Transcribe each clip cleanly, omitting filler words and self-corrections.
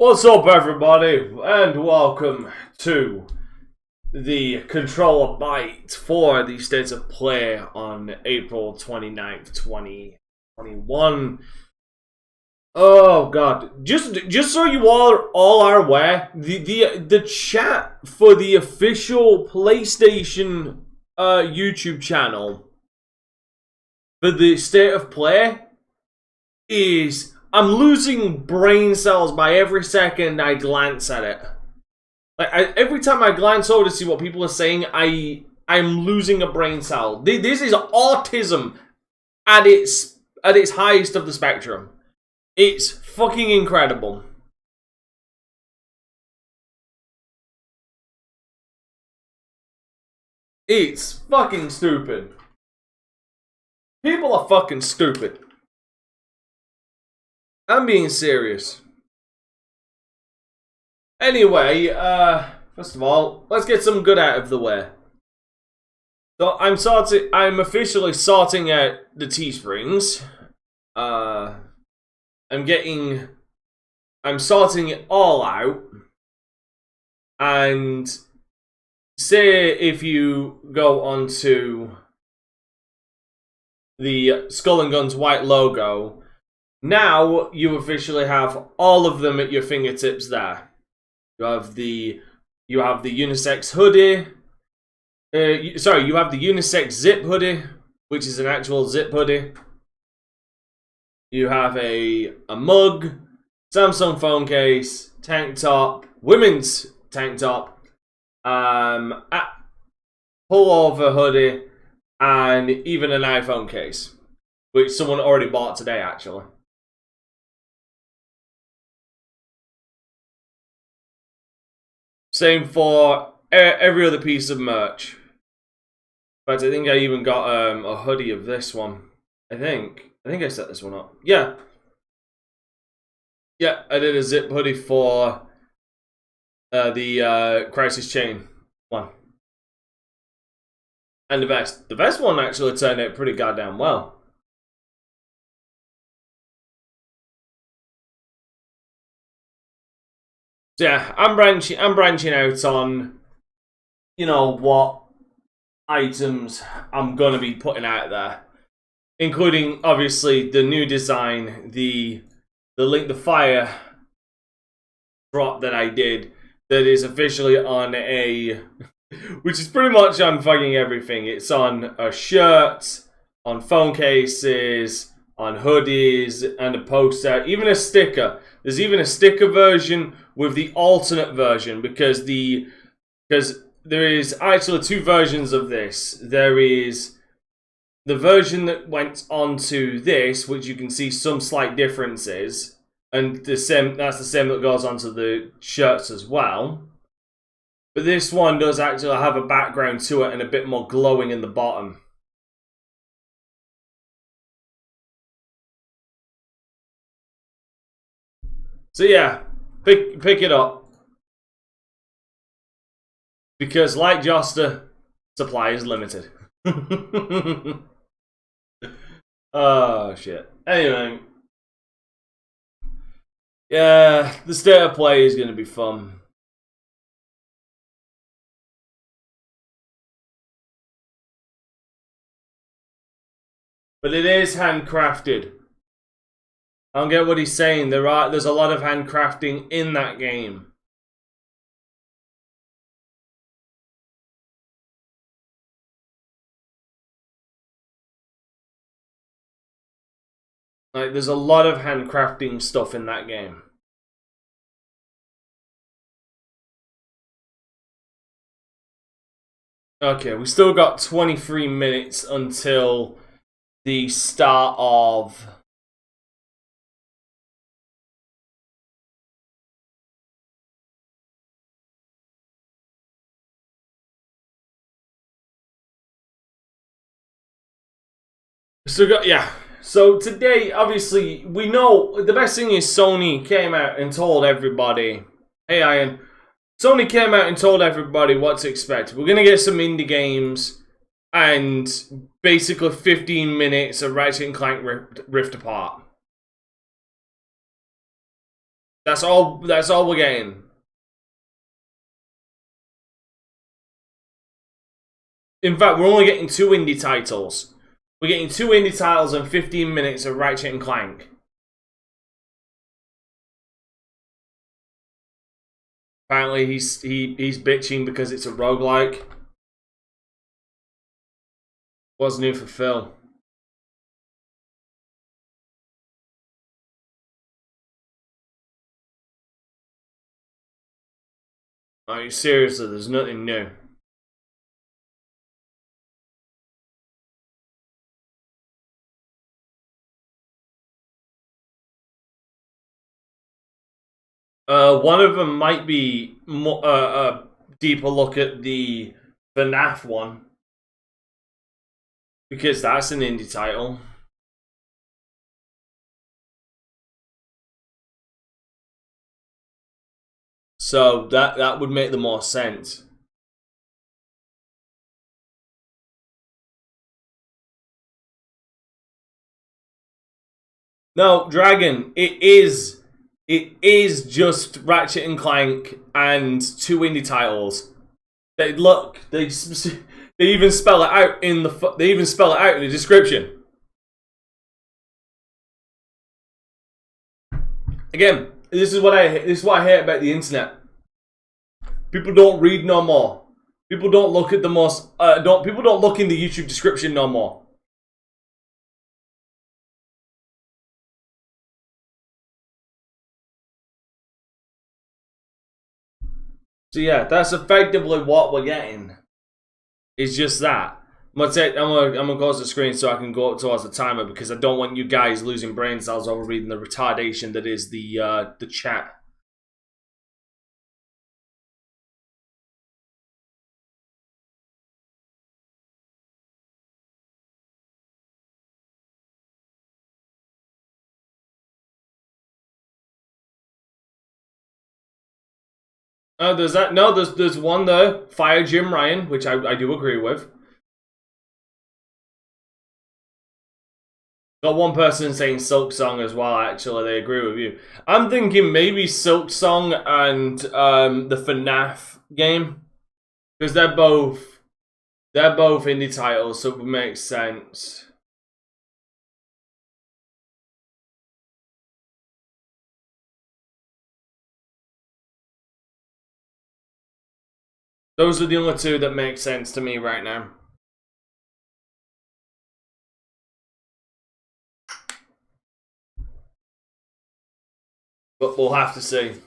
What's up, everybody, and welcome to the controller Byte for the State of Play on April 29th, 2021. Oh god, just so you all are aware, the chat for the official PlayStation YouTube channel for the State of Play is... I'm losing brain cells by every second I glance at it. Every time I glance over to see what people are saying, I'm losing a brain cell. This is autism at its highest of the spectrum. It's fucking incredible. It's fucking stupid. People are fucking stupid. I'm being serious. Anyway, first of all, let's get some good out of the way. So I'm officially sorting out the Teesprings. I'm sorting it all out. And say if you go onto the Skull and Guns white logo, now you officially have all of them at your fingertips there. You have the unisex hoodie. You have the unisex zip hoodie, which is an actual zip hoodie. You have a mug, Samsung phone case, tank top, women's tank top, pullover hoodie, and even an iPhone case, which someone already bought today, actually. Same for every other piece of merch. But I think I even got a hoodie of this one. I think I set this one up. Yeah, I did a zip hoodie for the Crisis Chain one. And the vest one actually turned out pretty goddamn well. So yeah, I'm branching out on, you know, what items I'm gonna be putting out there, including obviously the new design, the Link the Fire drop that I did, that is officially on a, which is pretty much on fucking everything. It's on a shirt, on phone cases, on hoodies, and a poster, even a sticker. There's even a sticker version with the alternate version, because there is actually two versions of this. There is the version that went onto this, which you can see some slight differences, and that's the same that goes onto the shirts as well. But this one does actually have a background to it and a bit more glowing in the bottom. So yeah, pick it up. Because like Joster, supply is limited. Oh shit. Anyway. Yeah, the State of Play is gonna be fun. But it is handcrafted. I don't get what he's saying. There's a lot of handcrafting in that game. Like, there's a lot of handcrafting stuff in that game. Okay, we still got 23 minutes until the start of... So today, obviously, we know the best thing is Sony came out and told everybody, hey Ian, Sony came out and told everybody what to expect. We're going to get some indie games and basically 15 minutes of Ratchet & Clank Rift Apart. That's all we're getting. In fact, we're only getting 2 indie titles. We're getting 2 indie titles and 15 minutes of Ratchet and Clank. Apparently he's bitching because it's a roguelike. What's new for Phil? Are you seriously? There's nothing new. One of them might be a deeper look at the FNAF one, because that's an indie title. So that would make the more sense. No, Dragon, it is just Ratchet and Clank and 2 indie titles. They even spell it out in the description. Again, this is what I hate about the internet. People don't read no more. People don't look at the most. People don't look in the YouTube description no more. So yeah, that's effectively what we're getting. It's just that. I'm gonna close the screen so I can go up towards the timer, because I don't want you guys losing brain cells over reading the retardation that is the chat. There's that. No, there's one there. Fire Jim Ryan, which I do agree with. Got one person saying Silk Song as well. Actually, they agree with you. I'm thinking maybe Silk Song and the FNAF game, because they're both indie titles, so it would make sense. Those are the only 2 that make sense to me right now. But we'll have to see.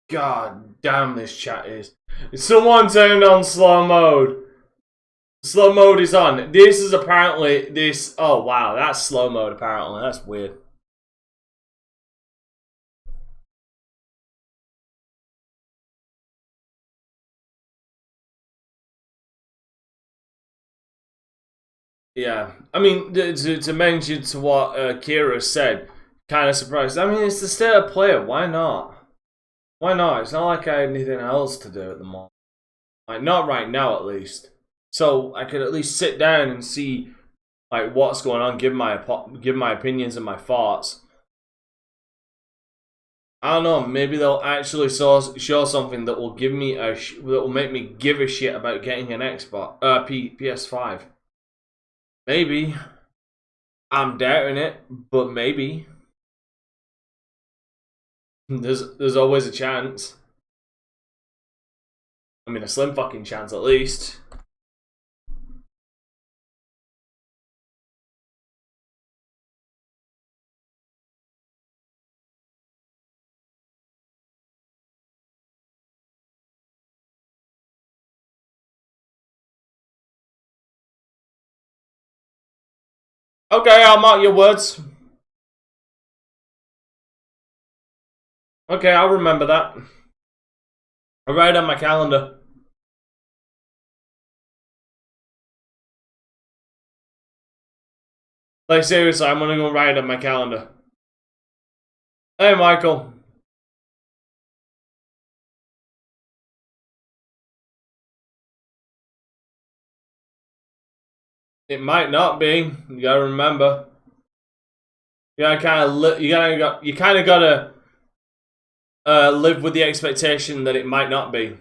God damn, this chat is. Someone turned on slow mode. Slow mode is on. This is apparently this. Oh wow, that's slow mode apparently. That's weird. Yeah, I mean, to mention to what Kira said, kind of surprised. I mean, it's the state of play. Why not? Why not? It's not like I had anything else to do at the moment. Like, not right now, at least. So I could at least sit down and see like what's going on, give my opinions and my thoughts. I don't know. Maybe they'll actually show something that will give me that will make me give a shit about getting an Xbox, PS5. Maybe. I'm doubting it, but maybe. There's always a chance. I mean, a slim fucking chance at least. Okay, I'll mark your words. Okay, I'll remember that. I'll write it on my calendar. Like, seriously, I'm gonna go write it on my calendar. Hey, Michael. It might not be. You gotta remember. You kind of gotta live with the expectation that it might not be.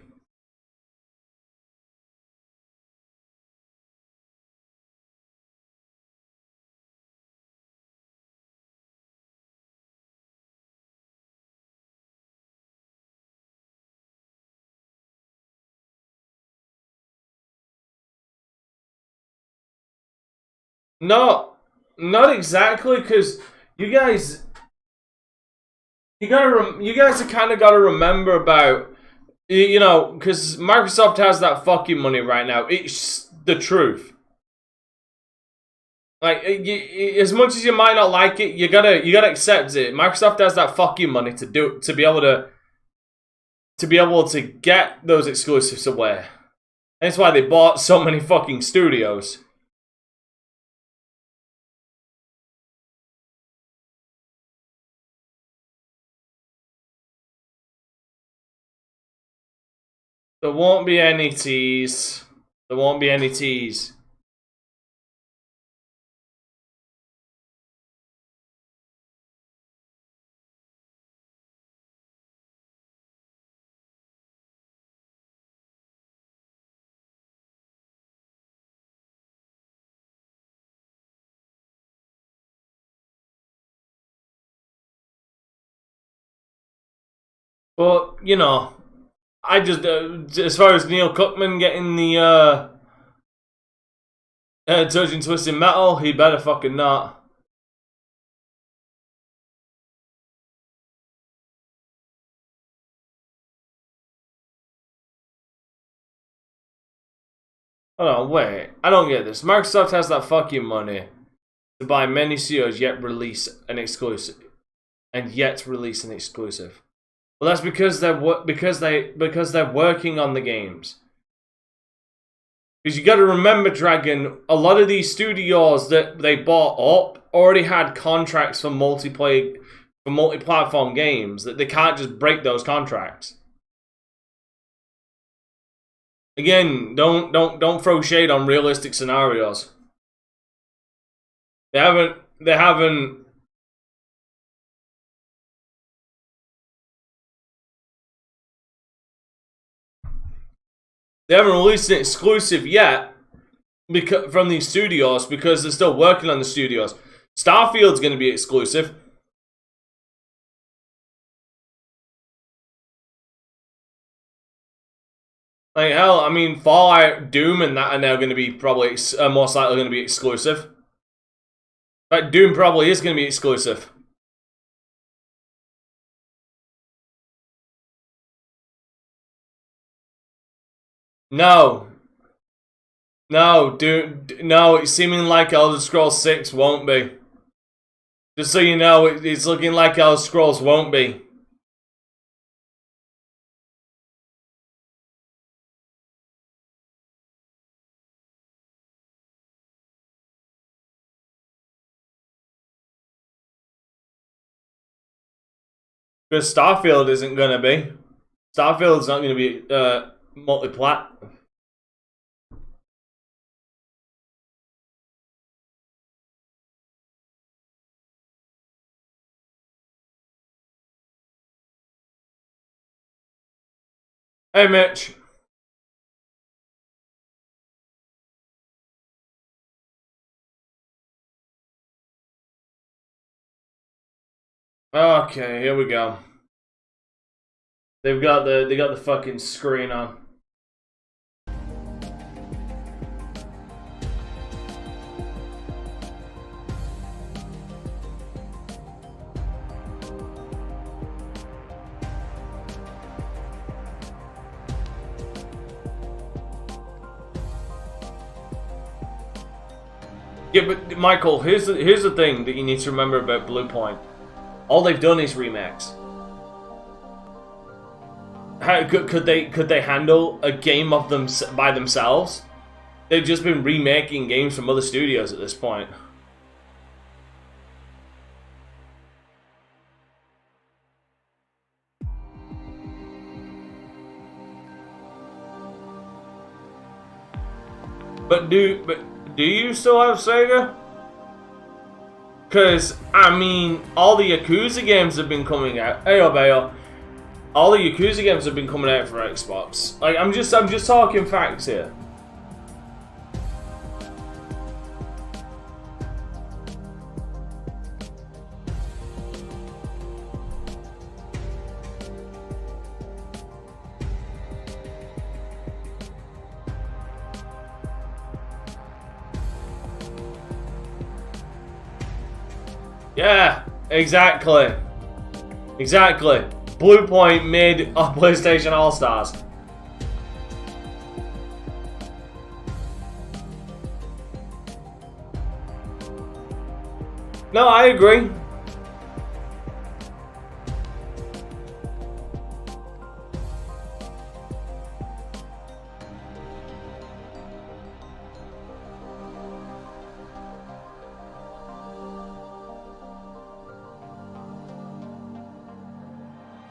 No, not exactly, because you guys have kind of got to remember about, you know, because Microsoft has that fucking money right now. It's the truth. Like, as much as you might not like it, you gotta accept it. Microsoft has that fucking money to be able to get those exclusives away. And that's why they bought so many fucking studios. There won't be any tease. There won't be any tease. But, you know, I just, as far as Neil Cookman getting the Touching Twisted Metal, he better fucking not. Hold on, wait. I don't get this. Microsoft has that fucking money to buy many studios yet release an exclusive. And yet release an exclusive. Well, that's because they're working on the games. Because you got to remember, Dragon, a lot of these studios that they bought up already had contracts for multi-platform games that they can't just break those contracts. Again, don't throw shade on realistic scenarios. They haven't released an exclusive yet from these studios because they're still working on the studios. Starfield's going to be exclusive. Like hell, I mean, Fallout, Doom, and that are now going to be probably most likely going to be exclusive. In fact, Doom probably is going to be exclusive. No, it's seeming like Elder Scrolls 6 won't be. Just so you know, it's looking like Elder Scrolls won't be. Because Starfield isn't going to be. Starfield's not going to be multi-plat. Hey, Mitch. Okay, here we go. They got the fucking screen on. Yeah, but Michael, here's the thing that you need to remember about Bluepoint. All they've done is remakes. How could they handle a game of them by themselves? They've just been remaking games from other studios at this point. do you still have Sega? Because, I mean, all the Yakuza games have been coming out. Ayo, bayo. All the Yakuza games have been coming out for Xbox. Like, I'm just talking facts here. Yeah, exactly. Exactly. Blue Point made a PlayStation All-Stars. No, I agree.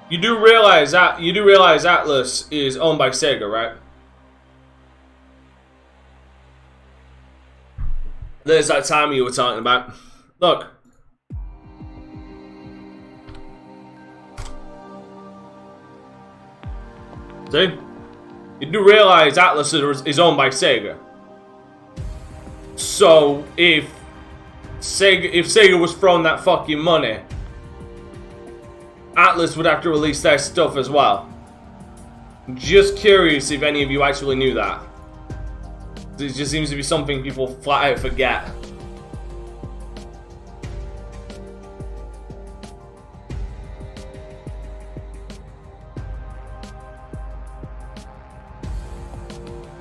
You do realize Atlas is owned by Sega, right? There's that time you were talking about. Look. See? You do realize Atlas is owned by Sega. So if Sega was throwing that fucking money, Atlas would have to release their stuff as well. Just curious if any of you actually knew that. It just seems to be something people flat out forget.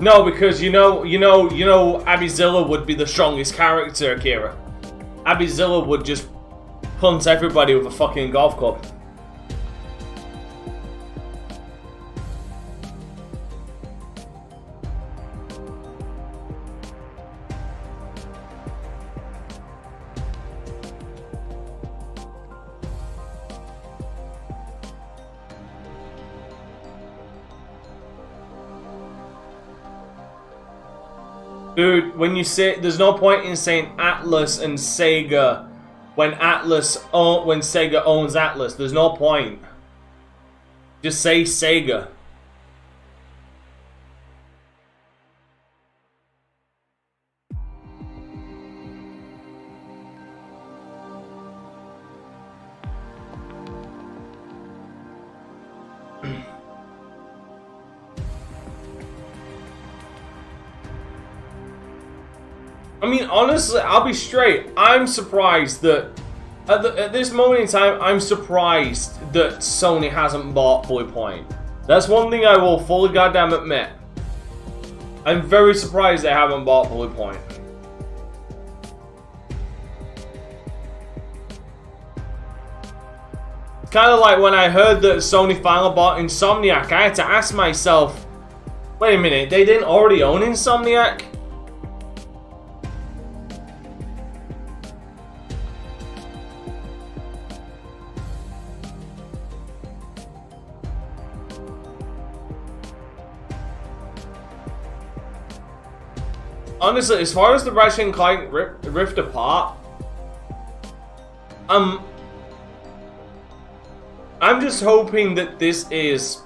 No, because you know, Abizilla would be the strongest character, Akira. Abizilla would just punt everybody with a fucking golf club. Dude, when you say there's no point in saying Atlas and Sega when Sega owns Atlas, there's no point. Just say Sega. I mean, honestly, I'll be straight. I'm surprised that at this moment in time, I'm surprised that Sony hasn't bought Blue Point. That's one thing I will fully goddamn admit. I'm very surprised they haven't bought Blue Point. It's kind of like when I heard that Sony finally bought Insomniac, I had to ask myself, wait a minute, they didn't already own Insomniac? Honestly, as far as the Ratchet and Clank Rift Apart, I'm just hoping that this is,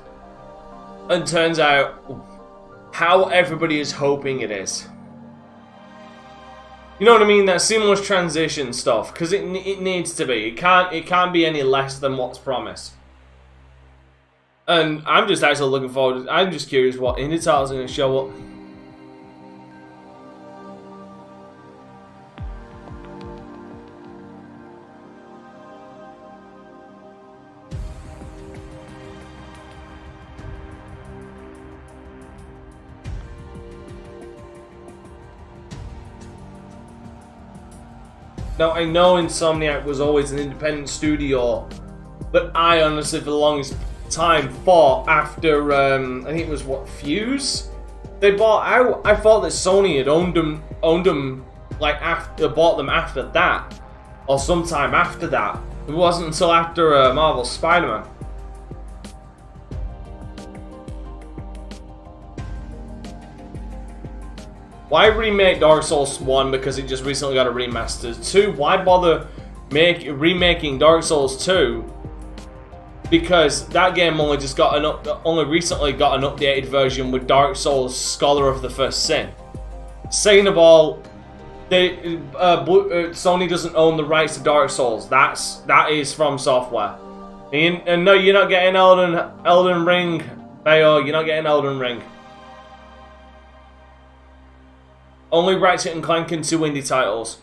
and turns out, how everybody is hoping it is. You know what I mean? That seamless transition stuff, because it needs to be. It can't be any less than what's promised. And I'm just actually looking forward. I'm just curious what indie titles are going to show up. Now, I know Insomniac was always an independent studio, but I honestly, for the longest time, thought after, I think it was, what, Fuse? They bought out. I thought that Sony had owned them, like, bought them after that, or sometime after that. It wasn't until after Marvel's Spider-Man. Why remake Dark Souls 1 because it just recently got a remaster? 2, why bother remaking Dark Souls 2? Because that game only recently got an updated version with Dark Souls Scholar of the First Sin. Second of all, Sony doesn't own the rights to Dark Souls. That is from software. And no, you're not getting Elden Ring, Bayo. You're not getting Elden Ring. Only Ratchet and Clank and 2 indie titles.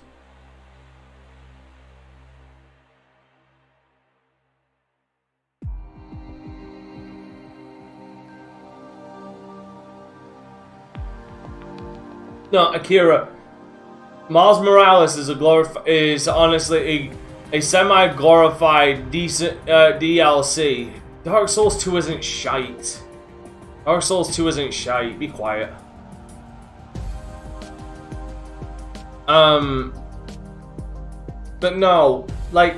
No, Akira. Miles Morales is honestly a semi-glorified decent DLC. Dark Souls 2 isn't shite. Dark Souls 2 isn't shite. Be quiet. But no, like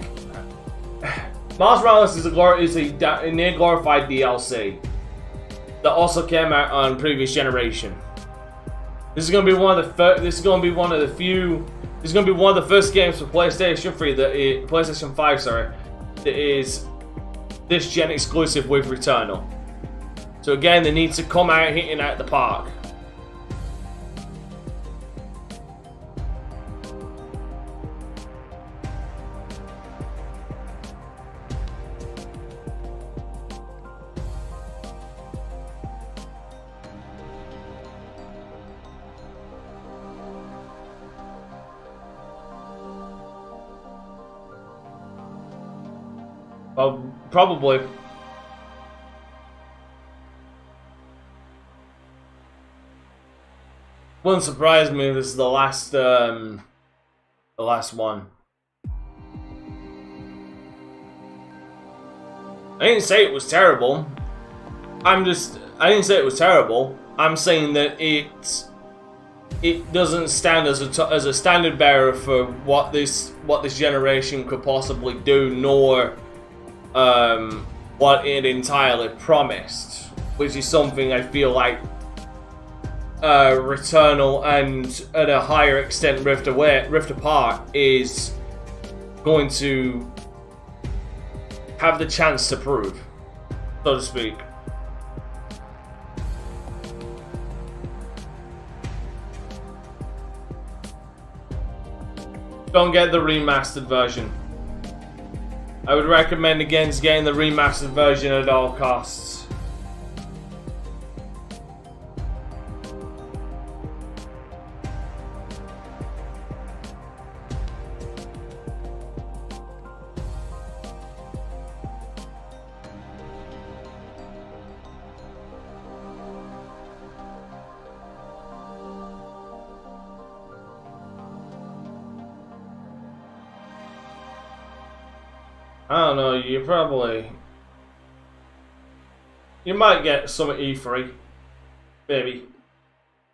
Miles Morales is a near glorified DLC that also came out on previous generation. This is going to be one of the first games for PlayStation 3 PlayStation 5, sorry, that is this gen exclusive with Returnal. So again, they need to come out hitting out the park. Probably. Wouldn't surprise me if this is the last one. I didn't say it was terrible. I didn't say it was terrible. I'm saying that it doesn't stand as a standard bearer for what this generation could possibly do, nor what it entirely promised, which is something I feel like Returnal and at a higher extent Rift Apart is going to have the chance to prove, so to speak. Don't get the remastered version. I would recommend against getting the remastered version at all costs. I don't know, you might get some at E3. Maybe.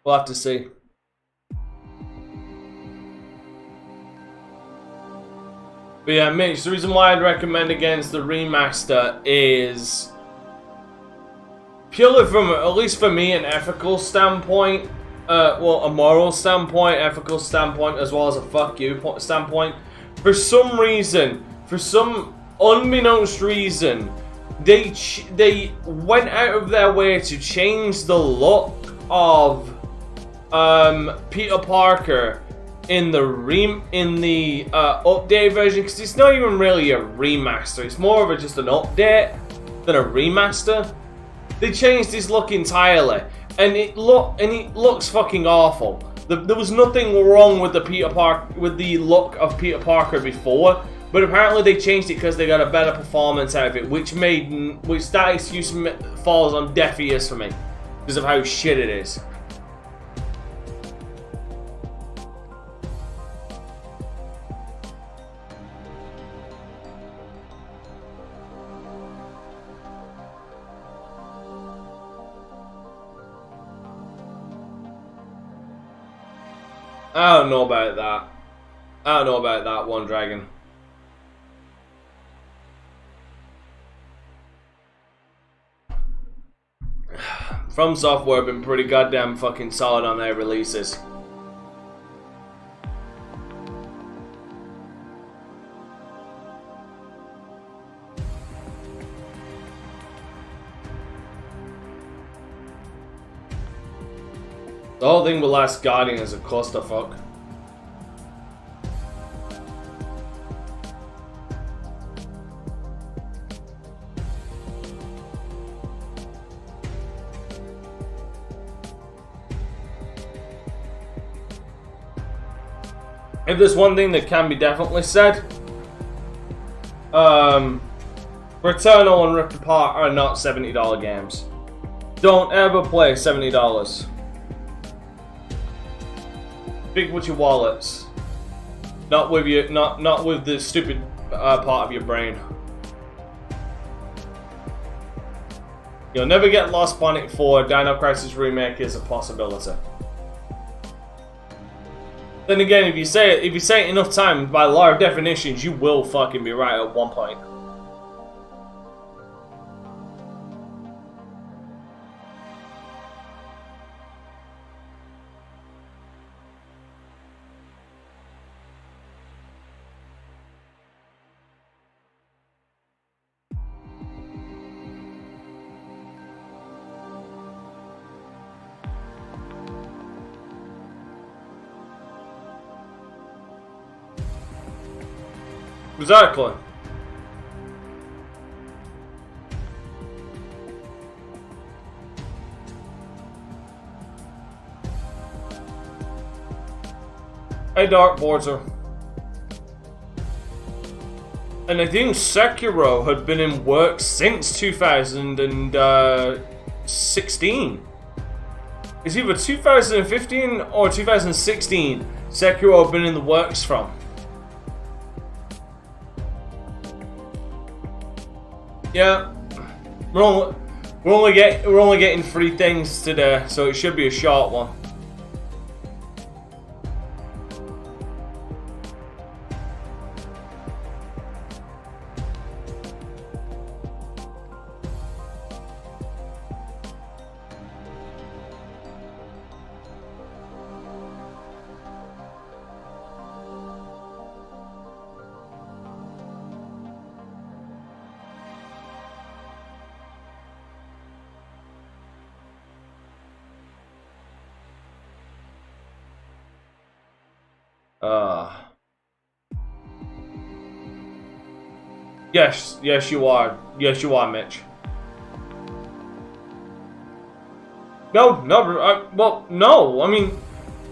We'll have to see. But yeah, Mitch, the reason why I'd recommend against the remaster is purely from, at least for me, an ethical standpoint, well, a moral standpoint, ethical standpoint, as well as a fuck you standpoint. For some reason, for some unbeknownst reason, they went out of their way to change the look of Peter Parker in the update version, because it's not even really a remaster. It's more of just an update than a remaster. They changed his look entirely, and it looks fucking awful. There was nothing wrong with the look of Peter Parker before. But apparently they changed it because they got a better performance out of it, which that excuse falls on deaf ears for me because of how shit it is. I don't know about that. I don't know about that one, Dragon. From Software have been pretty goddamn fucking solid on their releases. The whole thing with Last Guardian is a clusterfuck. If there's one thing that can be definitely said, Returnal and Rift Apart are not $70 games. Don't ever play $70. Big with your wallets, not with your, not with the stupid part of your brain. You'll never get Lost Planet 4. DanteCrysis Remake is a possibility. Then again, if you say it enough times, by law of definitions, you will fucking be right at one point. Exactly. Hey, Dark Border. And I think Sekiro had been in work since 2016. It's either 2015 or 2016 Sekiro had been in the works from. Yeah, we're only getting 3 things today, so it should be a short one. Yes, you are. Yes, you are, Mitch. No. Well, no. I mean,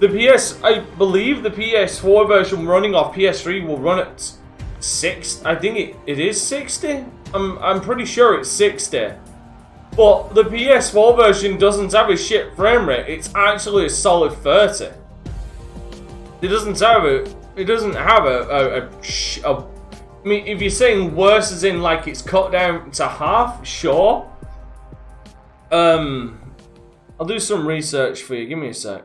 I believe the PS4 version running off PS3 will run at 6. I think it is 60. I'm pretty sure it's 60. But the PS4 version doesn't have a shit frame rate. It's actually a solid 30. It doesn't have a I mean, if you're saying worse as in like it's cut down to half, sure. I'll do some research for you. Give me a sec.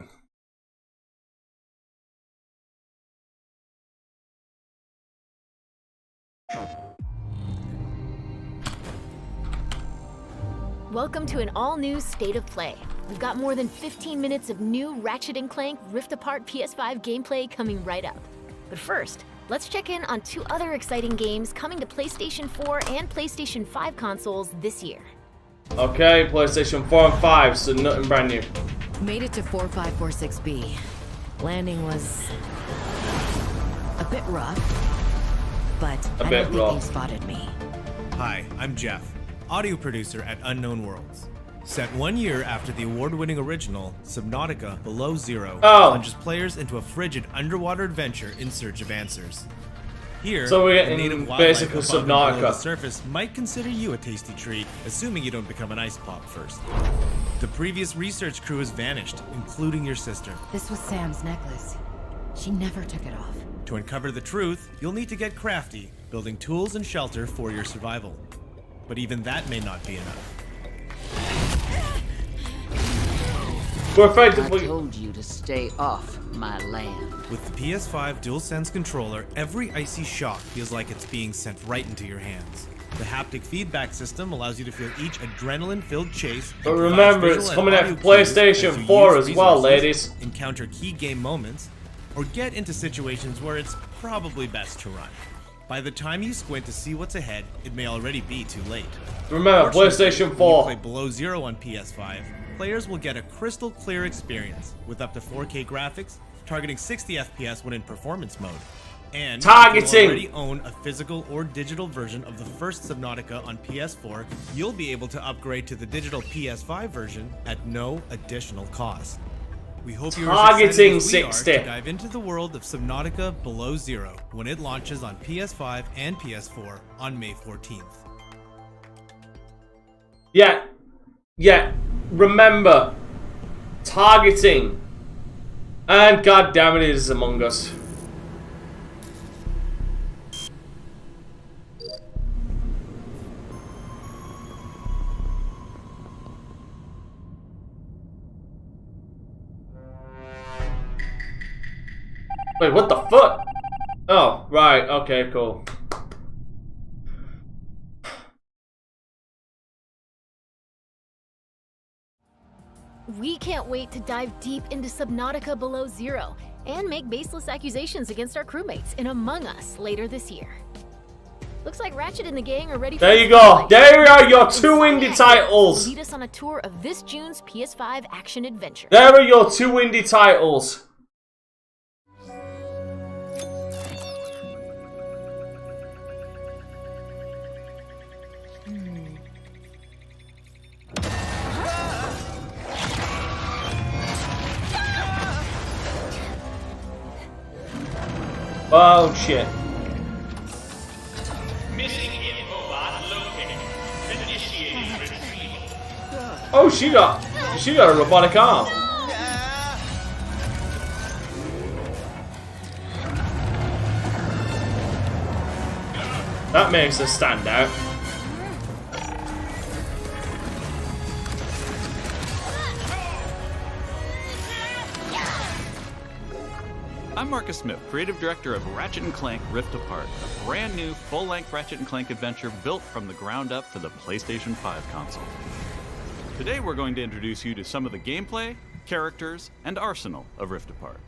Welcome to an all-new State of Play. We've got more than 15 minutes of new Ratchet & Clank Rift Apart PS5 gameplay coming right up. But first, let's check in on 2 other exciting games coming to PlayStation 4 and PlayStation 5 consoles this year. Okay, PlayStation 4 and 5, so nothing brand new. Made it to 4546B. Landing was a bit rough, but I don't think they spotted me. Hi, I'm Jeff, audio producer at Unknown Worlds. Set 1 year after the award-winning original, Subnautica Below Zero plunges players into a frigid underwater adventure in search of answers. Here, so we're the getting native basically wildlife above and below the Subnautica. surface might consider you a tasty treat, assuming you don't become an ice pop first. The previous research crew has vanished, including your sister. This was Sam's necklace. She never took it off. To uncover the truth, you'll need to get crafty, building tools and shelter for your survival. But even that may not be enough. We're effectively. I told you to stay off my land. With the PS5 DualSense controller, every icy shock feels like it's being sent right into your hands. The haptic feedback system allows you to feel each adrenaline-filled chase. But remember, it's coming out for PlayStation 4 as well, ladies. Encounter key game moments, or get into situations where it's probably best to run. By the time you squint to see what's ahead, it may already be too late. Remember, PlayStation 4. When you play Below Zero on PS5, players will get a crystal clear experience with up to 4K graphics, targeting 60 FPS when in performance mode. And targeting. if you already own a physical or digital version of the first Subnautica on PS4, you'll be able to upgrade to the digital PS5 version at no additional cost. We hope you're as excited as we are to dive into the world of Subnautica Below Zero when it launches on PS5 and PS4 on May 14th. Yeah. Remember, targeting. And god damn it is Among Us. Wait, what the fuck? Oh, right, okay, cool. We can't wait to dive deep into Subnautica Below Zero and make baseless accusations against our crewmates in Among Us later this year. Looks like Ratchet and the gang are ready for There you go. There are your 2 indie titles. Lead us on a tour of this June's PS5 action adventure. There are your 2 indie titles. Oh shit. Missing infobot located. Initiating retrieval. Oh, she got a robotic arm. That makes her stand out. I'm Marcus Smith, creative director of Ratchet & Clank Rift Apart, a brand new full-length Ratchet & Clank adventure built from the ground up for the PlayStation 5 console. Today we're going to introduce you to some of the gameplay, characters, and arsenal of Rift Apart.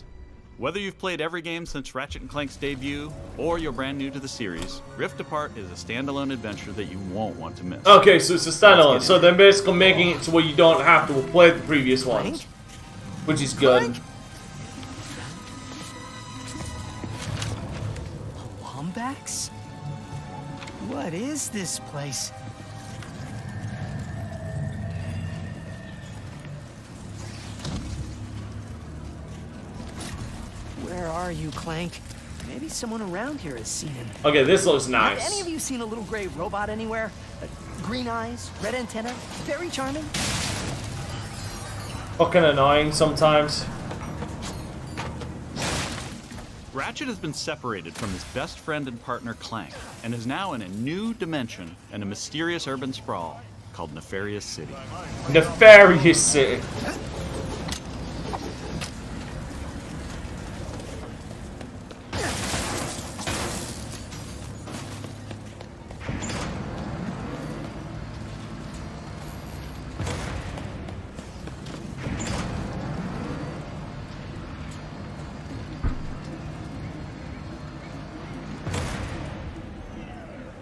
Whether you've played every game since Ratchet & Clank's debut, or you're brand new to the series, Rift Apart is a standalone adventure that you won't want to miss. Okay, so it's a standalone, so they're basically making it to where you don't have to play the previous ones. Which is good. Wombax? What is this place? Where are you, Clank? Maybe someone around here has seen him. Okay, this looks nice. Have any of you seen a little gray robot anywhere? Green eyes, red antenna, very charming. Fucking annoying sometimes. Ratchet has been separated from his best friend and partner Clank, and is now in a new dimension in a mysterious urban sprawl called Nefarious City. Nefarious City.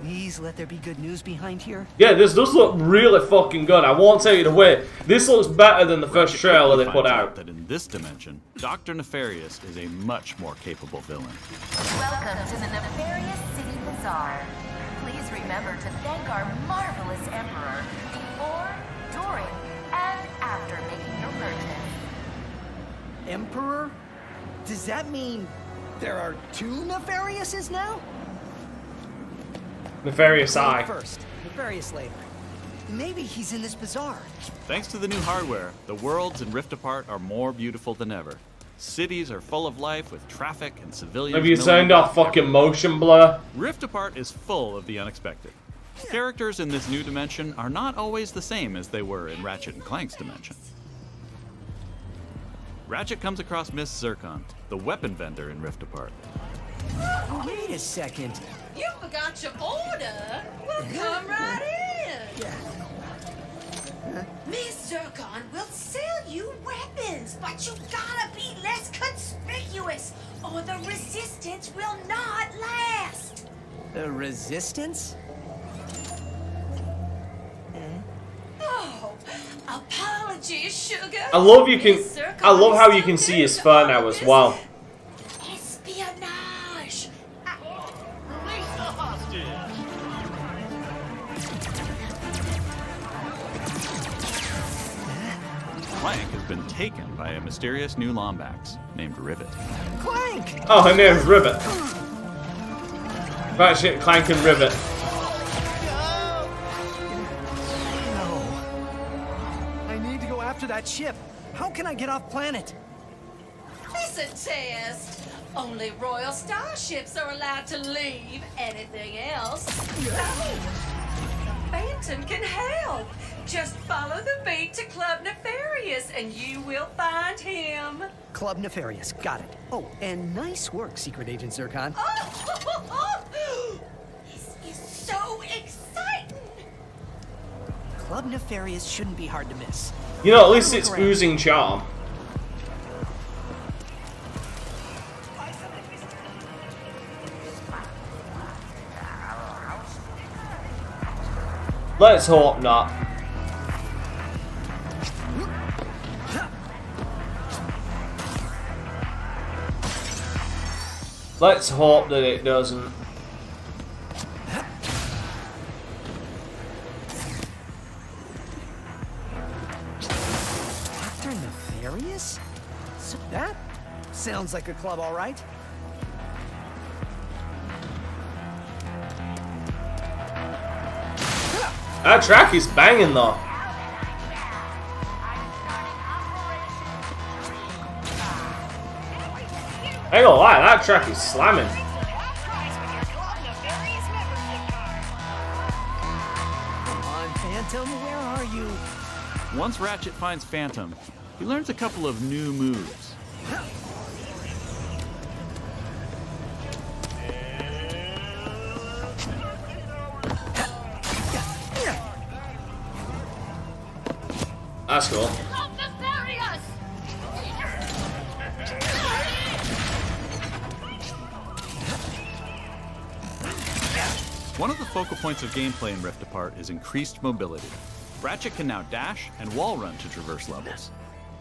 Please let there be good news behind here. Yeah, this does look really fucking good. I won't take it away. This looks better than the first trailer they put out. That in this dimension, Dr. Nefarious is a much more capable villain. Welcome to the Nefarious City Bazaar. Please remember to thank our marvelous Emperor before, during, and after making your purchase. Emperor? Does that mean there are 2 Nefariouses now? Nefarious Eye. First, Nefarious later. Maybe he's in this bazaar. Thanks to the new hardware, the worlds in Rift Apart are more beautiful than ever. Cities are full of life with traffic and civilians. Have you turned off fucking motion blur? Rift Apart is full of the unexpected. Characters in this new dimension are not always the same as they were in Ratchet & Clank's dimension. Ratchet comes across Miss Zircon, the weapon vendor in Rift Apart. Wait a second. You forgot your order. Well, come right in. Miss Zircon will sell you weapons, but you gotta be less conspicuous, or the resistance will not last. The Resistance? Oh, apologies, sugar. I love how you can see his fur now as well. Espionage. Release the hostage. Clank has been taken by a mysterious new Lombax named Rivet. Clank! Oh, her name's Rivet. Right, shit, Clank and Rivet. No. I need to go after that ship. How can I get off planet? Listen, Test. Only royal starships are allowed to leave. Anything else? No. Phantom can help. Just follow the beat to Club Nefarious and you will find him. Club Nefarious, got it. Oh, and nice work, Secret Agent Zircon. This is so exciting. Club Nefarious shouldn't be hard to miss. You know, at least it's oozing charm. Let's hope not. Let's hope that it doesn't. Dr. Nefarious? So that sounds like a club, all right. That track is banging though. I ain't gonna lie, that track is slamming. Come on, Phantom, where are you? Once Ratchet finds Phantom, he learns a couple of new moves. That's cool. One of the focal points of gameplay in Rift Apart is increased mobility. Ratchet can now dash and wall run to traverse levels.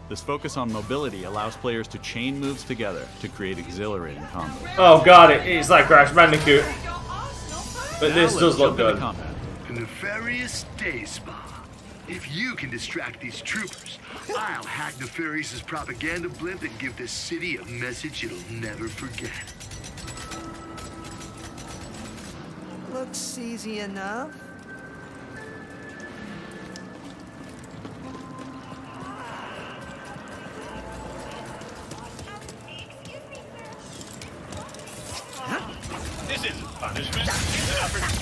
This focus on mobility allows players to chain moves together to create exhilarating combos. Oh god, it's like Crash Bandicoot. But this does look good. The Nefarious Day Spa. If you can distract these troopers, I'll hack Nefarious's propaganda blimp and give this city a message it'll never forget. Looks easy enough. This isn't punishment. It's an opportunity.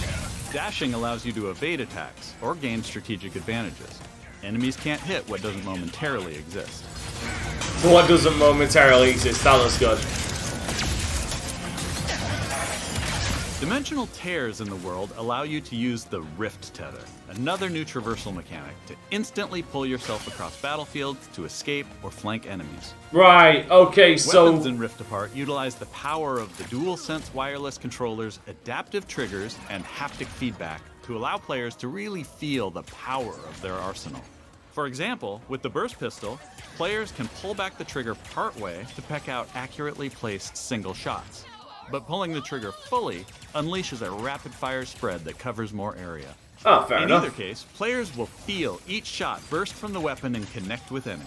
Dashing allows you to evade attacks or gain strategic advantages. Enemies can't hit what doesn't momentarily exist. What doesn't momentarily exist? That looks good. Dimensional tears in the world allow you to use the Rift Tether, another new traversal mechanic to instantly pull yourself across battlefields to escape or flank enemies. Right, okay, so... Weapons in Rift Apart utilize the power of the DualSense wireless controllers, adaptive triggers, and haptic feedback to allow players to really feel the power of their arsenal. For example, with the burst pistol, players can pull back the trigger partway to peck out accurately placed single shots. But pulling the trigger fully unleashes a rapid-fire spread that covers more area. Oh, fair enough. In either case, players will feel each shot burst from the weapon and connect with enemies.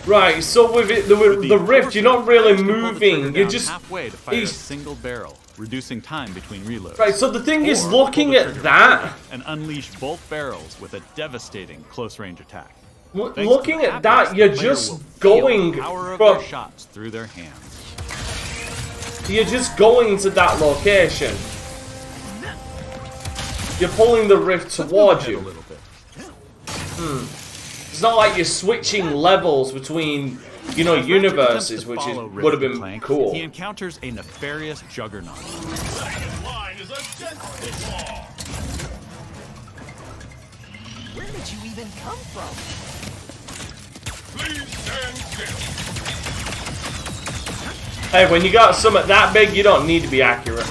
Right, so with it, the Rift, you're not really moving. You're just halfway to fire a single barrel, reducing time between reloads. Right, so the thing is, looking at that, and unleash both barrels with a devastating close-range attack. Looking at that, you're just going power of their shots through their hands. You're just going to that location. You're pulling the Rift towards you. It's not like you're switching levels between, you know, universes, which would have been cool. He encounters a nefarious juggernaut. Where did you even come from? Please stand still. Hey, when you got something that big, you don't need to be accurate.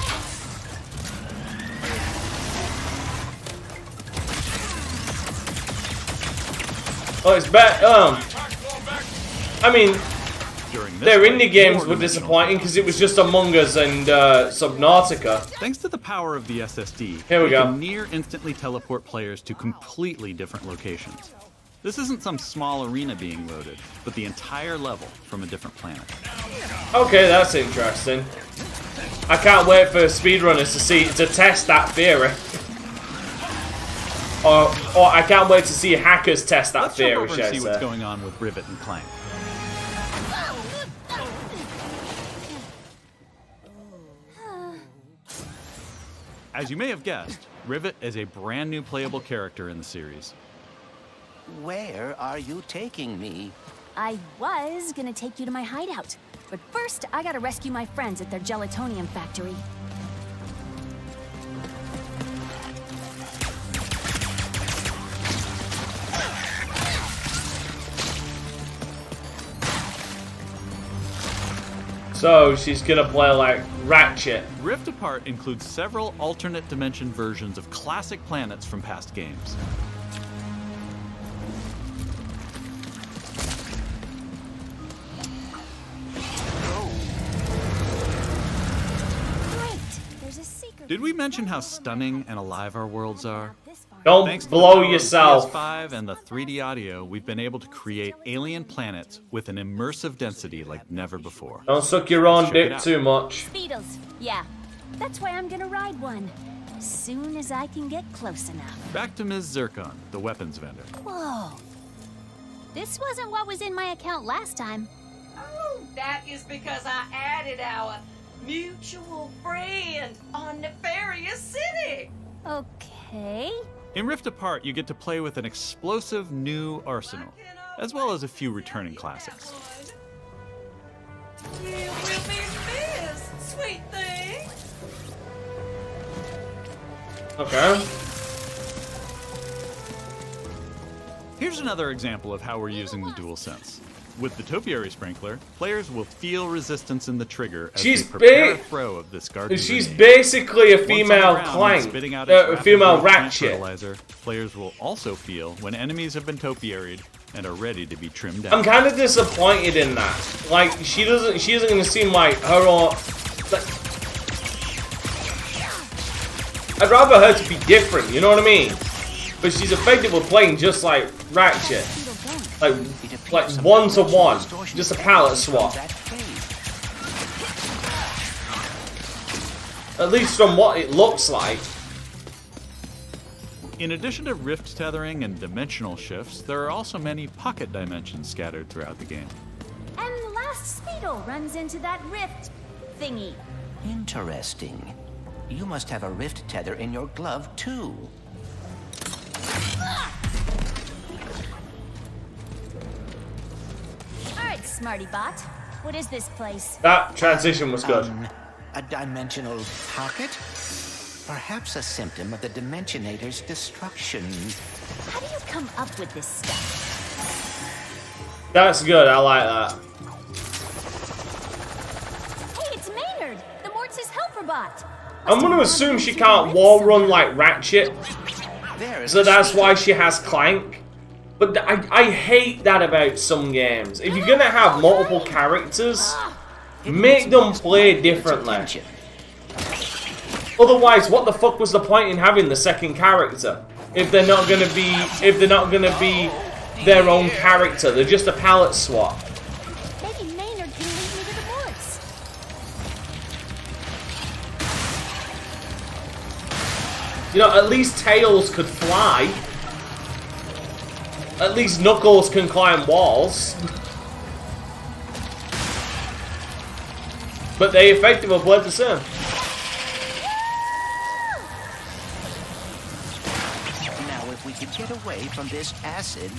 Oh, it's better. I mean, their indie games were disappointing because it was just Among Us and Subnautica. Thanks to the power of the SSD, here we go. Can near instantly teleport players to completely different locations. This isn't some small arena being loaded, but the entire level from a different planet. Okay, that's interesting. I can't wait for speedrunners to test that theory. Or I can't wait to see hackers test that theory. Let's jump over and see what's going on with Rivet and Clank. As you may have guessed, Rivet is a brand new playable character in the series. Where are you taking me? I was gonna take you to my hideout, but first I gotta rescue my friends at their gelatonium factory. So she's gonna play like Ratchet. Rift Apart includes several alternate dimension versions of classic planets from past games. Did we mention how stunning and alive our worlds are? Don't Thanks blow to the yourself. PS5 and the 3D audio, we've been able to create alien planets with an immersive density like never before. Don't suck your own dick too much. Speedles, yeah. That's why I'm gonna ride one. As soon as I can get close enough. Back to Ms. Zircon, the weapons vendor. Whoa. This wasn't what was in my account last time. Oh, that is because I added our mutual friend on Nefarious City. Okay. In Rift Apart, you get to play with an explosive new arsenal, as well as a few returning classics. You will be missed, sweet thing. Okay. Here's another example of how we're using the DualSense. With the topiary sprinkler, players will feel resistance in the trigger as they prepare a throw of this guardian She's grenade. basically a female Clank, a female Ratchet. Players will also feel when enemies have been topiaried and are ready to be trimmed down. I'm kind of disappointed in that. Like she isn't gonna seem like her own. Like, I'd rather her to be different. You know what I mean? But she's effectively playing just like Ratchet. Like 1-to-1, just a palette swap. At least from what it looks like. In addition to rift tethering and dimensional shifts, there are also many pocket dimensions scattered throughout the game. And the last Speedle runs into that rift thingy. Interesting. You must have a rift tether in your glove, too. Alright, Smarty Bot. What is this place? That transition was good. A dimensional pocket? Perhaps a symptom of the Dimensionator's destruction. How do you come up with this stuff? That's good, I like that. Hey, it's Maynard, the Mortis helper bot. I'm gonna assume she can't wall run like Ratchet. So that's why she has Clank. But I hate that about some games. If you're gonna have multiple characters, make them play differently. Otherwise, what the fuck was the point in having the second character? If they're not gonna be their own character, they're just a palette swap. Maybe Maynard can lead me to the Morts. You know, at least Tails could fly. At least Knuckles can climb walls. But they effectively bled the same. Now, if we could get away from this acid...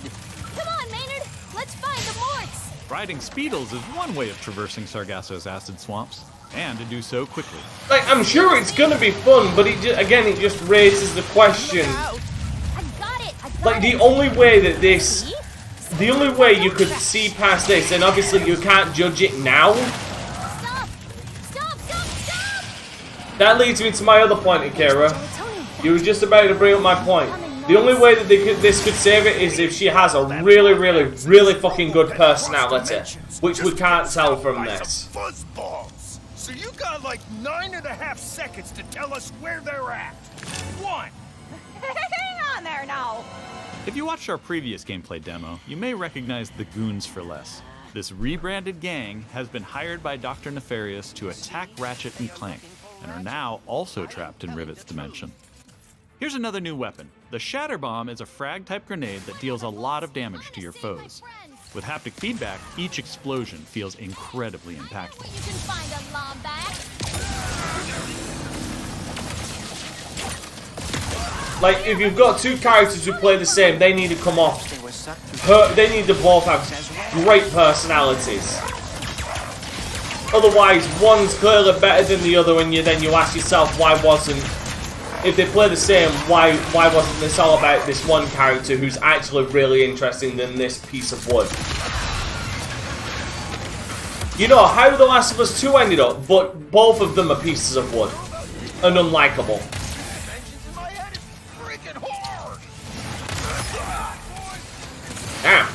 Come on, Maynard! Let's find the Morts! Riding Speedles is one way of traversing Sargasso's acid swamps, and to do so quickly. Like, I'm sure it's gonna be fun, but it just raises the question. Like, the only way you could see past this, and obviously you can't judge it now. Stop! That leads me to my other point, Akira. You were just about to bring up my point. The only way that this could save it is if she has a really, really, really fucking good personality, which we can't tell from this. Fuzzballs. So you got like 9.5 seconds to tell us where they're at. 1. Hang on there now. If you watched our previous gameplay demo, you may recognize the Goons for Less. This rebranded gang has been hired by Dr. Nefarious to attack Ratchet and Clank, and are now also trapped in Rivet's dimension. Here's another new weapon. The Shatter Bomb is a frag-type grenade that deals a lot of damage to your foes. With haptic feedback, each explosion feels incredibly impactful. You can find a lombat. Like, if you've got two characters who play the same, they need to come off. They need to both have great personalities. Otherwise, one's clearly better than the other, and then you ask yourself, why wasn't... If they play the same, why wasn't this all about this one character who's actually really interesting than this piece of wood? You know how The Last of Us 2 ended up, but both of them are pieces of wood. And unlikable. Damn.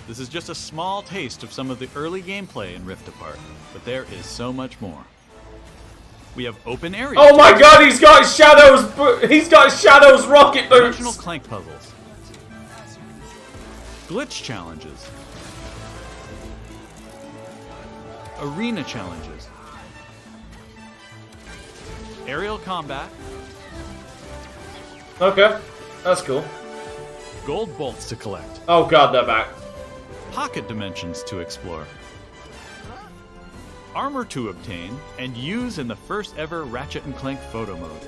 This is just a small taste of some of the early gameplay in Rift Apart, but there is so much more. We have open areas. Oh my god, he's got Shadows! He's got Shadows rocket boots! Dimensional Clank puzzles. Glitch challenges. Arena challenges. Aerial combat. Okay, that's cool. Gold bolts to collect. Oh god, they're back. Pocket dimensions to explore. Armor to obtain and use in the first ever Ratchet and Clank photo mode.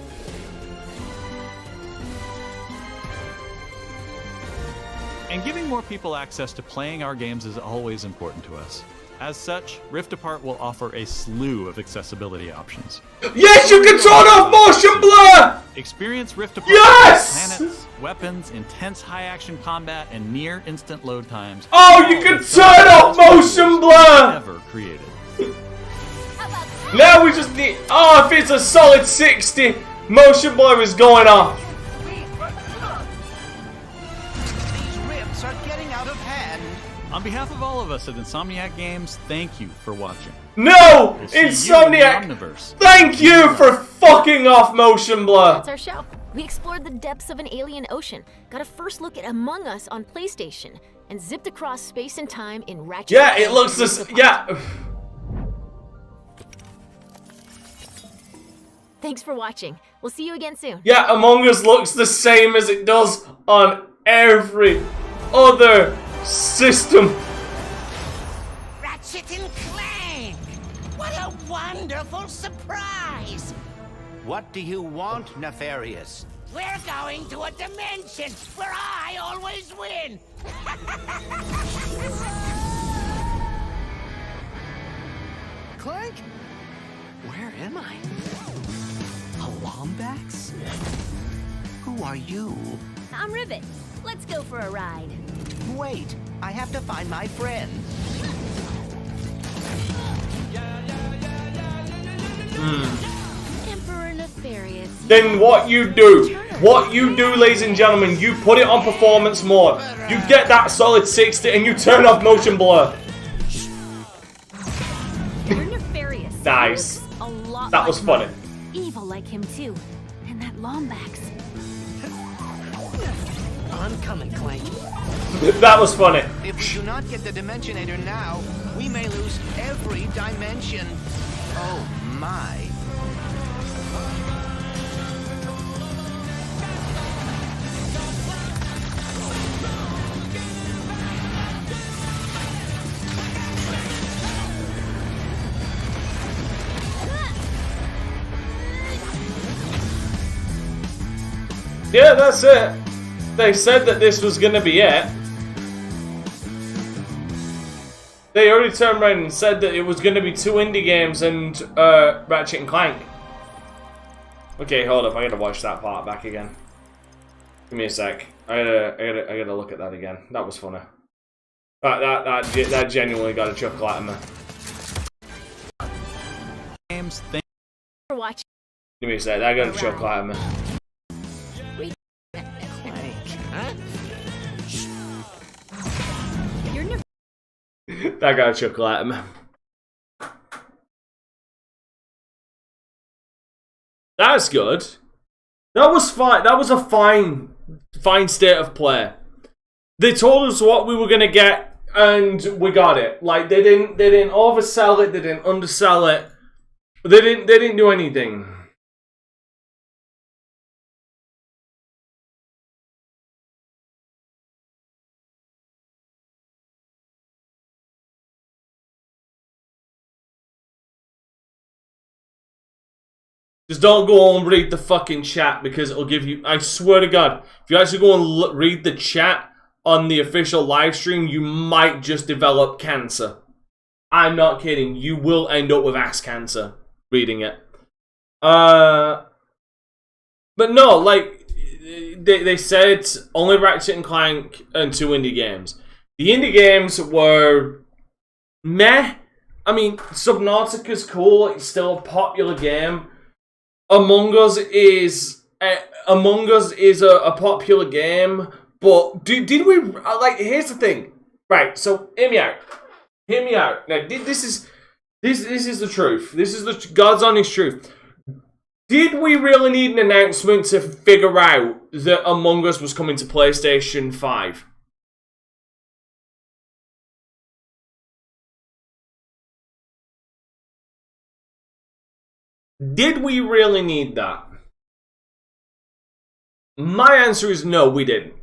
And giving more people access to playing our games is always important to us. As such, Rift Apart will offer a slew of accessibility options. Yes, you can turn off motion blur! Experience Rift Apart yes! Planets, weapons, intense high-action combat, and near-instant load times. Oh, you can turn off motion blur! Ever created. Now we just need... Oh, if it's a solid 60, motion blur is going off. These rifts are getting out of hand. On behalf of all of us at Insomniac Games, thank you for watching. No! We'll see Insomniac! you in the Omniverse. Thank you for fucking off motion blur! That's our show. We explored the depths of an alien ocean, got a first look at Among Us on PlayStation, and zipped across space and time in Ratchet. Yeah, it looks this... Yeah. Thanks for watching. We'll see you again soon. Yeah, Among Us looks the same as it does on every other system. Ratchet and Clank! What a wonderful surprise! What do you want, Nefarious? We're going to a dimension where I always win! Clank? Where am I? A Lombax? Who are you? I'm Rivet. Let's go for a ride. Wait, I have to find my friend. Emperor Nefarious. Then what you do, ladies and gentlemen, you put it on performance mode. You get that solid 60 and you turn off motion blur. You're Nefarious. Nice. A lot That was funny. Evil like him too. And that Lombax. I'm coming, Clank. That was funny. If we do not get the Dimensionator now, we may lose every dimension. Oh my. Yeah, that's it. They said that this was gonna be it. They already turned around and said that it was gonna be 2 indie games and Ratchet and Clank. Okay, hold up. I gotta watch that part back again. Give me a sec. I gotta look at that again. That was funny. That genuinely got a chuckle out of me. Games, For watching. Give me a sec, that got a chuckle out of me. That got a chuckle out of me. That's good. That was fine. That was a fine state of play. They told us what we were gonna get, and we got it. Like they didn't oversell it. They didn't undersell it. They didn't do anything. Just don't go and read the fucking chat because it'll give you... I swear to God, if you actually go and read the chat on the official live stream, you might just develop cancer. I'm not kidding. You will end up with ass cancer reading it. But no, like, they said only Ratchet & Clank and 2 indie games. The indie games were meh. I mean, Subnautica's cool. It's still a popular game. Among Us is a popular game, but did we like? Here's the thing, right? So hear me out. Hear me out. Now this is the truth. This is the God's honest truth. Did we really need an announcement to figure out that Among Us was coming to PlayStation 5? Did we really need that? My answer is no, we didn't.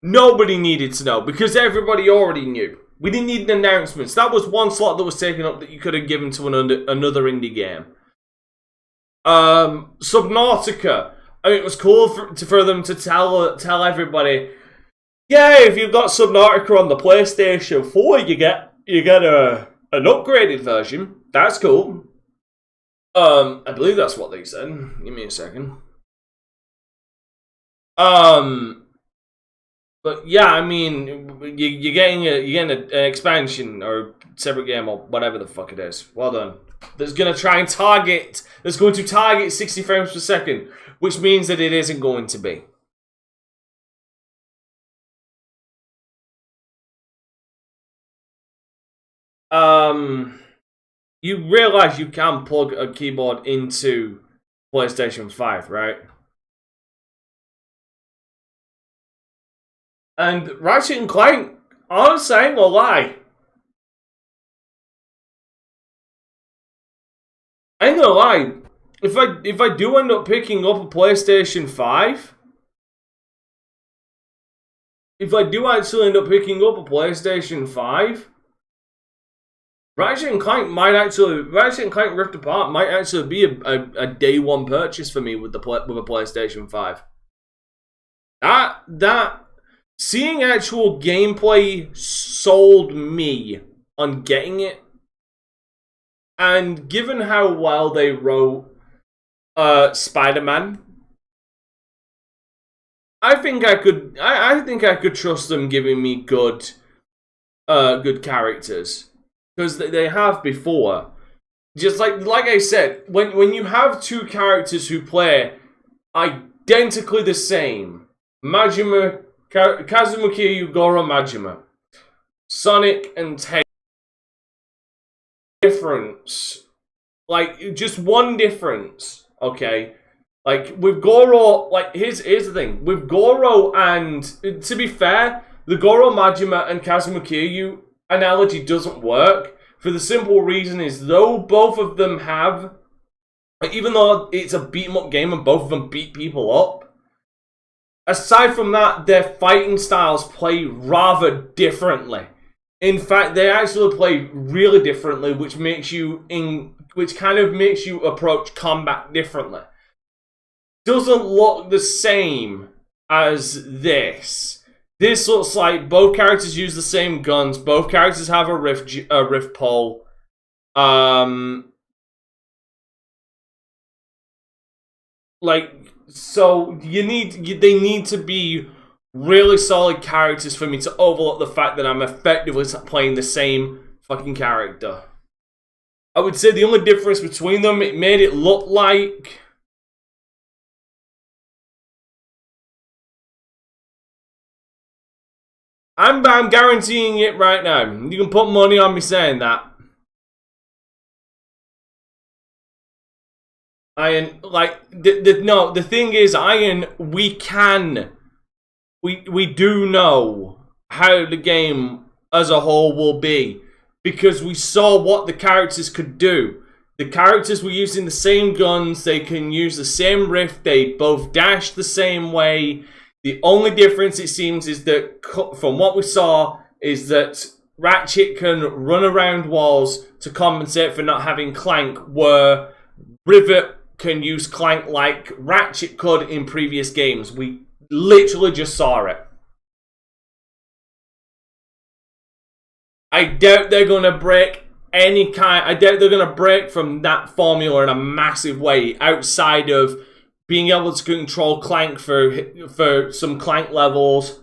Nobody needed to know because everybody already knew. We didn't need announcements. That was one slot that was taken up that you could have given to another indie game. Subnautica. I mean, it was cool for them to tell everybody, yeah, if you've got Subnautica on the PlayStation 4, you get an upgraded version. That's cool. I believe that's what they said. Give me a second. But yeah, I mean, you're getting an expansion or separate game or whatever the fuck it is. Well done. That's going to target 60 frames per second, which means that it isn't going to be. You realize you can plug a keyboard into PlayStation 5, right? And Ratchet & Clank, honestly, I ain't gonna lie. I ain't gonna lie. If I do end up picking up a PlayStation 5, if I do actually end up picking up a PlayStation 5, Ratchet & Clank Rift Apart might actually be a day one purchase for me with a PlayStation 5. That seeing actual gameplay sold me on getting it, and given how well they wrote Spider-Man, I think I could trust them giving me good characters. Because they have before. Just like I said, when you have two characters who play identically the same, Kazuma Kiryu, Goro Majima, Sonic and Tails, difference, like just one difference, okay? Like with Goro, like here's the thing, with Goro and, to be fair, the Goro Majima and Kazuma Kiryu analogy doesn't work for the simple reason is though both of them have, even though it's a beat 'em up game and both of them beat people up, aside from that, their fighting styles play rather differently. In fact, they actually play really differently, which kind of makes you approach combat differently. Doesn't look the same as this. This looks like both characters use the same guns. Both characters have a rift pole. Like, so they need to be really solid characters for me to overlook the fact that I'm effectively playing the same fucking character. I would say the only difference between them, it made it look like... I'm guaranteeing it right now. You can put money on me saying that. Iron, like, the thing is, Iron, we do know how the game as a whole will be. Because we saw what the characters could do. The characters were using the same guns, they can use the same rift, they both dash the same way. The only difference, it seems, is that, from what we saw, is that Ratchet can run around walls to compensate for not having Clank, where Rivet can use Clank like Ratchet could in previous games. We literally just saw it. I doubt they're going to break any kind... I doubt they're going to break from that formula in a massive way, outside of being able to control Clank for some Clank levels,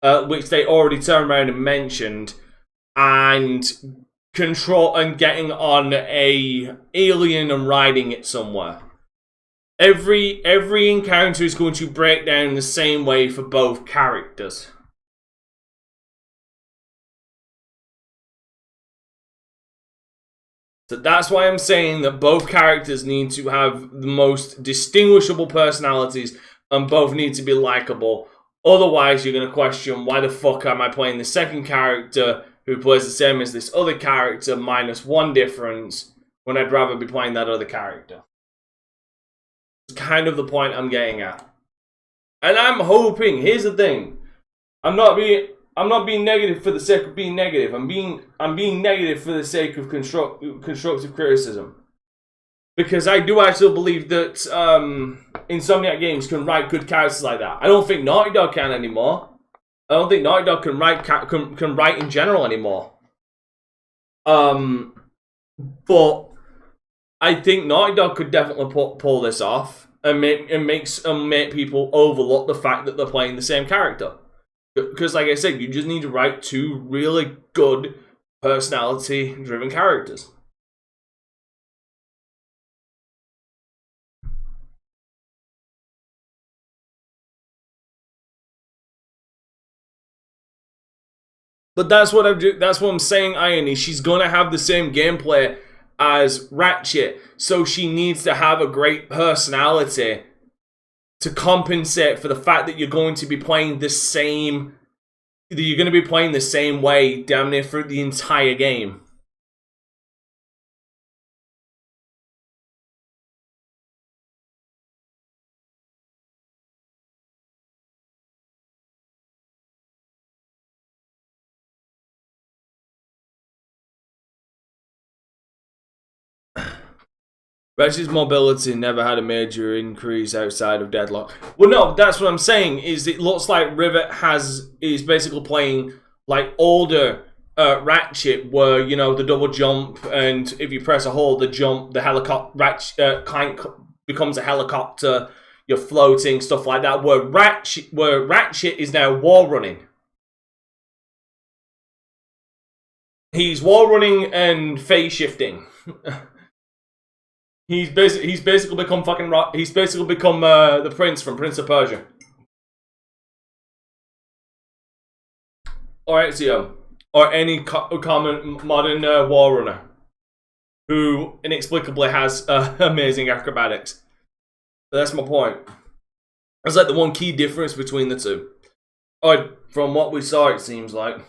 which they already turned around and mentioned, and control and getting on a alien and riding it somewhere. Every encounter is going to break down the same way for both characters. So that's why I'm saying that both characters need to have the most distinguishable personalities and both need to be likable. Otherwise, you're going to question, why the fuck am I playing the second character who plays the same as this other character minus one difference when I'd rather be playing that other character? It's kind of the point I'm getting at. And I'm hoping, here's the thing, I'm not being negative for the sake of being negative. I'm being negative for the sake of constructive criticism. Because I do actually believe that Insomniac Games can write good characters like that. I don't think Naughty Dog can anymore. I don't think Naughty Dog can write in general anymore. But I think Naughty Dog could definitely pull this off and make people overlook the fact that they're playing the same character. Because, like I said, you just need to write two really good personality-driven characters. But that's what I'm saying, Irony. She's gonna have the same gameplay as Ratchet, so she needs to have a great personality to compensate for the fact that you're going to be playing the same... You're going to be playing the same way damn near through the entire game. Ratchet's mobility never had a major increase outside of Deadlock. Well, no, that's what I'm saying, is it looks like Rivet is basically playing like older Ratchet, where, you know, the double jump, and if you press a hold, the helicopter, Clank becomes a helicopter, you're floating, stuff like that, where Ratchet is now wall running. He's wall running and phase shifting. He's basically become the prince from Prince of Persia. Or Ezio, or any common modern war runner who inexplicably has amazing acrobatics. But that's my point. That's like the one key difference between the two. Or from what we saw, it seems like.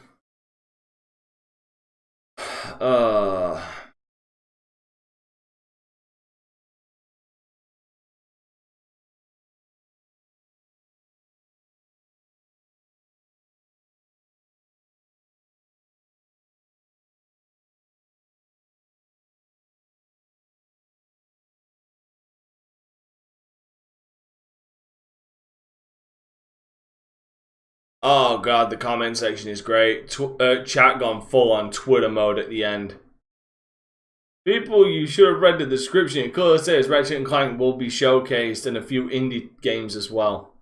Oh god, the comment section is great. Chat gone full on Twitter mode at the end. People, you should have read the description. It clearly says Ratchet & Clank will be showcased in a few indie games as well.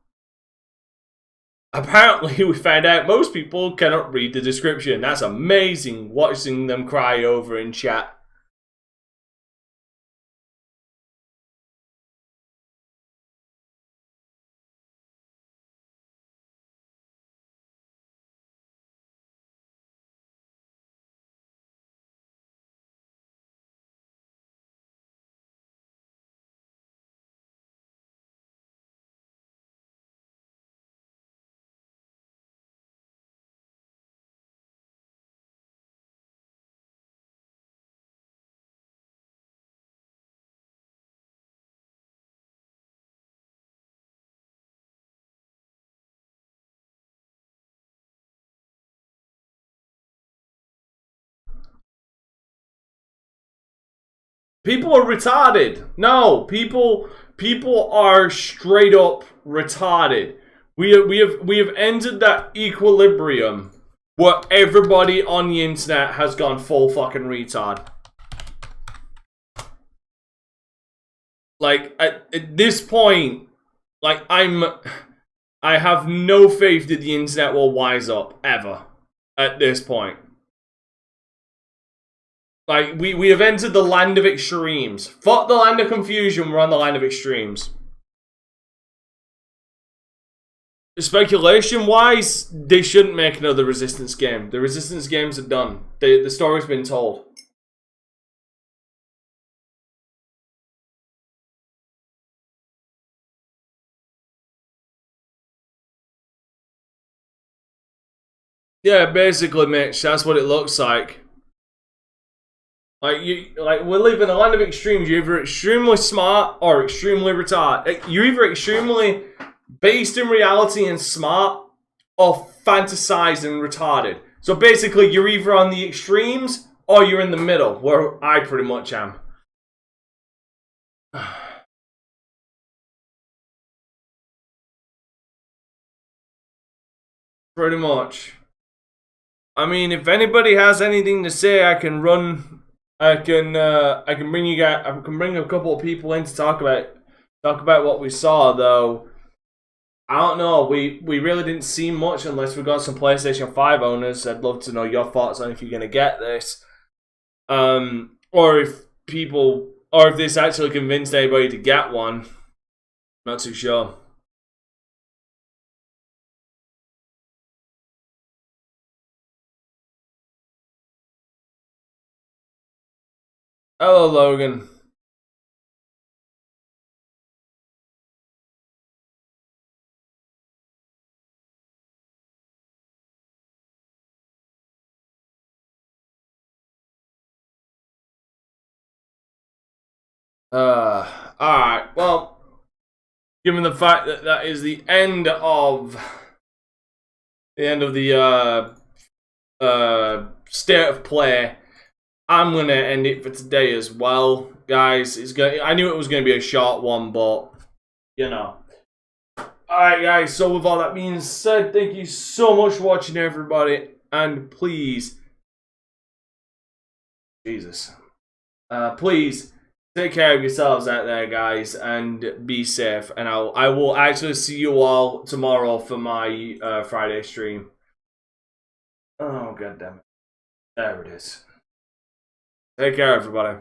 apparently we found out most people cannot read the description. That's amazing watching them cry over in chat. People are retarded. No, people are straight up retarded. We have entered that equilibrium where everybody on the internet has gone full fucking retard. Like at this point, like I have no faith that the internet will wise up ever at this point. Like, we have entered the land of extremes. Fuck the land of confusion, we're on the land of extremes. Speculation-wise, they shouldn't make another Resistance game. The Resistance games are done. The story's been told. Yeah, basically, Mitch, that's what it looks like. Like we live in a land of extremes. You're either extremely smart or extremely retarded. You're either extremely based in reality and smart, or fantasized and retarded. So basically, you're either on the extremes or you're in the middle, where I pretty much am. Pretty much. I mean, if anybody has anything to say, I can run. I can bring you guys. I can bring a couple of people in to talk about what we saw. Though I don't know. We really didn't see much unless we got some PlayStation 5 owners. I'd love to know your thoughts on if you're gonna get this, or if this actually convinced anybody to get one. Not too sure. Hello, Logan. Alright, well, given the fact that that is the end of the state of play, I'm gonna end it for today as well, guys. I knew it was gonna be a short one, but you know. Alright, guys, so with all that being said, thank you so much for watching, everybody, and please, Jesus, please take care of yourselves out there, guys, and be safe. And I will actually see you all tomorrow for my Friday stream. Oh, god damn it. There it is. Take care, everybody.